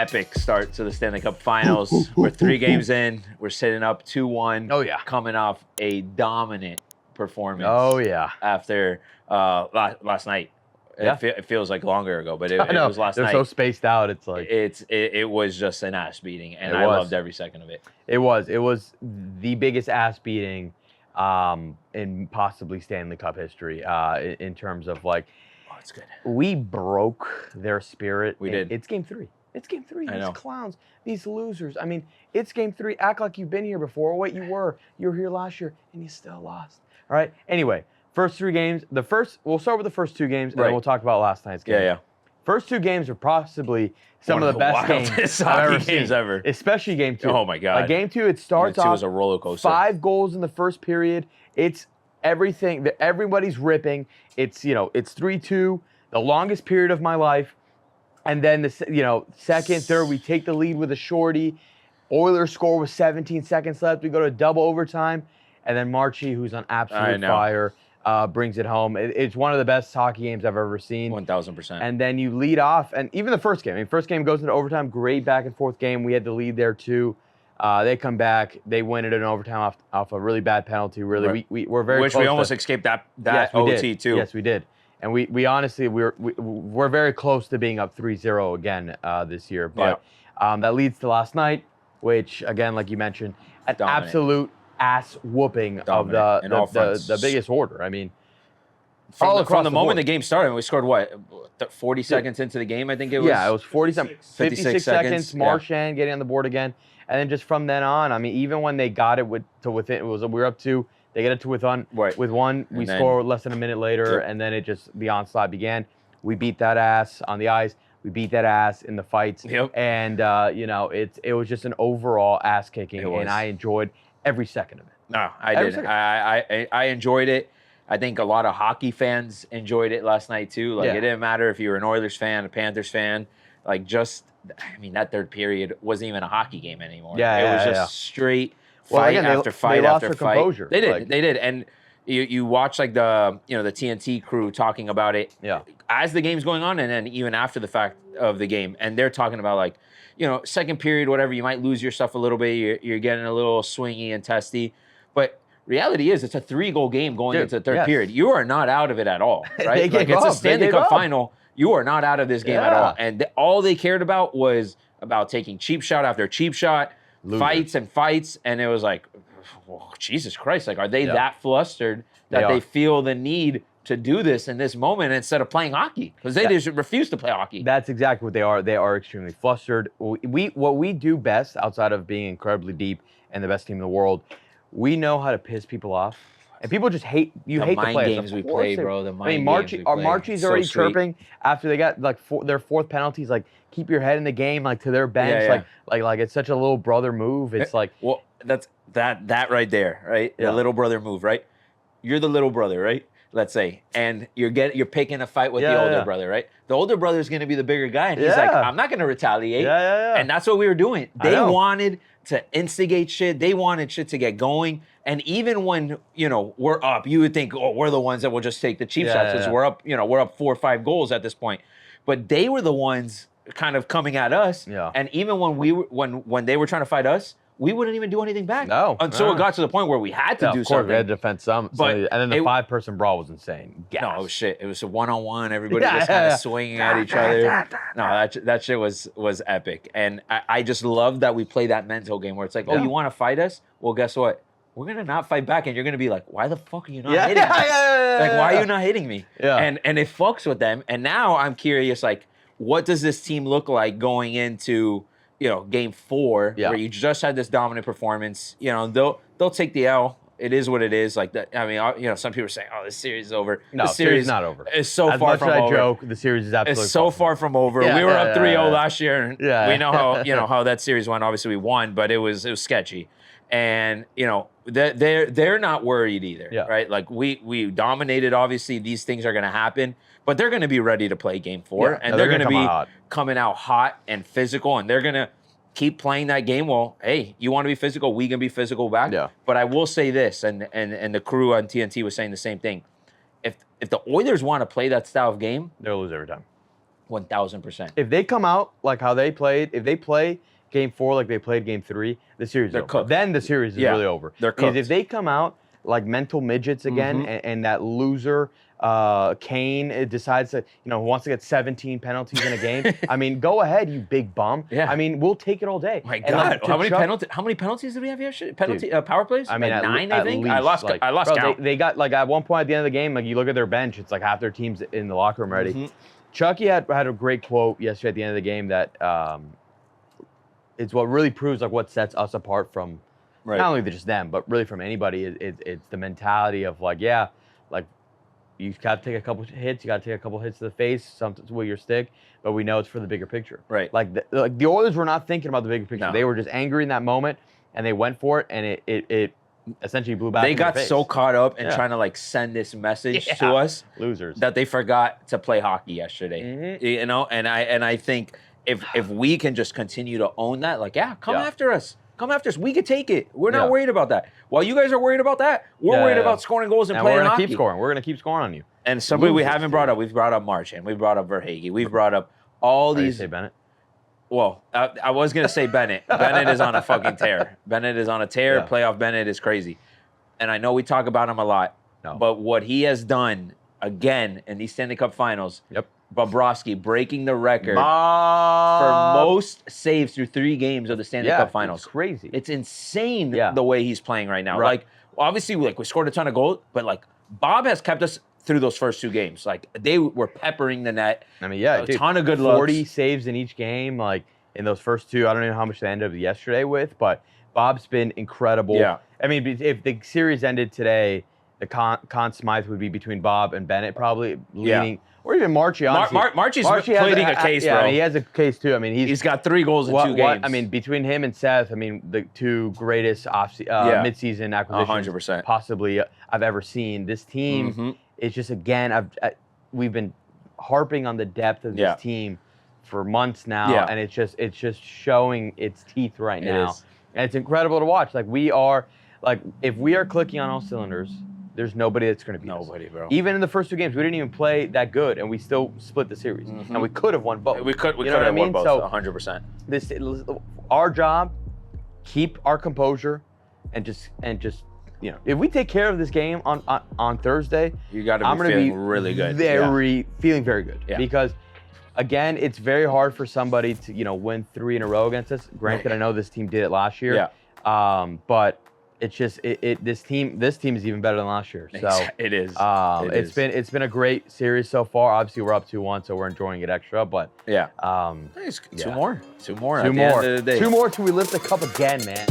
epic start to the Stanley Cup Finals. We're 3 games in. We're sitting up 2-1. Oh, yeah. Coming off a dominant performance. Oh, yeah. After last night. Yeah. It feels like longer ago, but it was last night. They're so spaced out. It's like it was just an ass beating, and I loved every second of it. It was the biggest ass beating in possibly Stanley Cup history in terms of like. Oh, it's good. We broke their spirit. We did. It's game 3. It's game 3. I know. These clowns, these losers. I mean, it's game 3. Act like you've been here before. Wait, you were here last year, and you still lost. All right. Anyway, first 3 games. We'll start with the first 2 games, and then we'll talk about last night's game. Yeah. First 2 games are possibly some of the best games I've ever seen, especially game 2. Oh my God! Game 2, it starts off. It was a roller coaster. 5 goals in the first period. It's everything. Everybody's ripping. It's it's 3-2, the longest period of my life, and then the second, third, we take the lead with a shorty. Oilers score with 17 seconds left. We go to double overtime, and then Marchie, who's on absolute fire, brings it home. It's one of the best hockey games I've ever seen. 1000%. And then you lead off, and even the first game. I mean, first game goes into overtime. Great back and forth game. We had the lead there too. They come back. They win it in overtime off a really bad penalty. Really, we're very close. Which we almost escaped that OT too. Yes, we did. And we honestly we're very close to being up 3-0 again this year. But that leads to last night, which again, like you mentioned, an absolute ass whooping of the biggest order. I mean, from the moment the game started, we scored 40 seconds into the game, I think it was. Yeah, it was 56 seconds. Marchand getting on the board again, and then just from then on, I mean, even when they got it to within, we were up 2. They get it to with one. We score less than a minute later, and then the onslaught began. We beat that ass on the ice. We beat that ass in the fights. Yep. And it was just an overall ass kicking, and I enjoyed every second of it. No, I did. I enjoyed it. I think a lot of hockey fans enjoyed it last night too. Like it didn't matter if you were an Oilers fan, a Panthers fan. Like that third period wasn't even a hockey game anymore. Yeah, it was just straight fight after fight after fight. Composure. They did, and you watch like the TNT crew talking about it as the game's going on, and then even after the fact of the game, and they're talking about like second period, whatever, you might lose yourself a little bit. You're getting a little swingy and testy, but reality is it's a 3-goal game going into the third period. You are not out of it at all, right? Like it's a Stanley Cup final. You are not out of this game at all, and all they cared about was about taking cheap shot after cheap shot. Fights, and it was like, oh, Jesus Christ, like, are they that flustered that they feel the need to do this in this moment instead of playing hockey? Because they just refuse to play hockey. That's exactly what they are. They are extremely flustered. What we do best, outside of being incredibly deep and the best team in the world, we know how to piss people off. And people just hate the mind games we play, bro. The mind games Marchie's already chirping after they got like their 4th penalties. Like, keep your head in the game, like to their bench. Like it's such a little brother move. It's like, well, that's that right there, right? The little brother move, right? You're the little brother, right? Let's say, and you're picking a fight with the older brother, right? The older brother is going to be the bigger guy, and he's like, I'm not going to retaliate. And that's what we were doing. They wanted to instigate shit. They wanted shit to get going. And even when, we're up, you would think, oh, we're the ones that will just take the cheap shots because we're up, we're up 4 or 5 goals at this point. But they were the ones kind of coming at us. Yeah. And even when they were trying to fight us, we wouldn't even do anything back. Until it got to the point where we had to do something. We had to defend some. And then the 5-person brawl was insane. No, shit. It was a one-on-one. Everybody was kind of swinging at each other. No, that shit was epic. And I just love that we play that mental game where it's like, oh, you want to fight us? Well, guess what? We're going to not fight back, and you're going to be like, why the fuck are you not hitting me? Like, why are you not hitting me? Yeah. And it fucks with them. And now I'm curious, like, what does this team look like going into, game 4, where you just had this dominant performance? They'll take the L. It is what it is. Like that. I mean, some people are saying, "Oh, this series is over." No, the series is not over. It's so far from over. Joke, the series is absolutely. It's so far from over. We were up 3-0 last year, and we know how how that series went. Obviously, we won, but it was sketchy. And they're not worried either, right? Like we dominated. Obviously, these things are going to happen, but they're going to be ready to play game 4, and they're going to be coming out hot and physical, and they're going to keep playing that game. Well, hey, you want to be physical, we can be physical back. Yeah. But I will say this, and the crew on TNT was saying the same thing. If the Oilers want to play that style of game, they'll lose every time. 1000%. If they come out like how they played, if they play Game 4 like they played Game 3, the series is over. Cooked. Then the series is really over. They're because cooked. if they come out like mental midgets again, and that loser Kane decides to, wants to get 17 penalties in a game. I mean, go ahead, you big bum. Yeah. I mean, we'll take it all day. My And, God, like, how many penalties did we have yesterday? Power plays? I mean, like 9, at I think. least, I lost bro, count. They got like at one point at the end of the game, like you look at their bench, it's like half their team's in the locker room already. Chucky had a great quote yesterday at the end of the game that is what really proves like what sets us apart from not only just them, but really from anybody. It's the mentality of like, you got to take a couple hits, you got to take a couple hits to the face, something with your stick, but we know it's for the bigger picture. Right. Like the Oilers were not thinking about the bigger picture. No. They were just angry in that moment, and they went for it, and it essentially blew back. They in their got face. so caught up in trying to like send this message to us, losers, that they forgot to play hockey yesterday. And I think if we can just continue to own that, like, come after us. Come after us. We could take it. We're not worried about that. While you guys are worried about that, we're worried about scoring goals and playing we're gonna hockey. Keep scoring. We're going to keep scoring on you. And somebody we haven't brought up, we've brought up Marchand. We've brought up Verhaeghe. We've brought up all these. Say Bennett? Well, I was going to say Bennett. Bennett is on a fucking tear. Bennett is on a tear. Yeah. Playoff Bennett is crazy. And I know we talk about him a lot. No. But what he has done, again, in these Stanley Cup Finals, Bobrovsky breaking the record for most saves through 3 games of the Stanley Cup Finals. It's crazy. It's insane the way he's playing right now. Right. Like, obviously, we scored a ton of goals, but like Bob has kept us through those first 2 games. Like, they were peppering the net. I mean, a ton of good looks. 40 saves in each game, like in those first 2. I don't know how much they ended up yesterday with, but Bob's been incredible. Yeah. I mean, if the series ended today, the Conn Smythe would be between Bob and Bennett, probably leaning, or even Marchie. Marchie's pleading a case, bro. I mean, he has a case too. I mean, he's got 3 goals in 2 games. I mean, between him and Seth, I mean, the 2 greatest midseason acquisitions 100%. possibly I've ever seen. This team is just, again, we've been harping on the depth of this team for months now, and it's just showing its teeth right now. And it's incredible to watch. Like, if we are clicking on all cylinders, there's nobody that's going to beat us. Bro. Even in the first 2 games, we didn't even play that good, and we still split the series. And we could have won both. We could you know have won what I mean? both, So 100%. Our job, keep our composure, and just if we take care of this game on Thursday, you got to be feeling really good. Feeling very good. Yeah. Because, again, it's very hard for somebody to win 3 in a row against us. Granted, I know this team did it last year. Yeah. But it's just this team is even better than last year. So it is. It's been a great series so far. Obviously, we're up 2-1, so we're enjoying it extra. But nice. 2 more. 2 more. 2 more. At the end of the day. 2 more till we lift the cup again, man.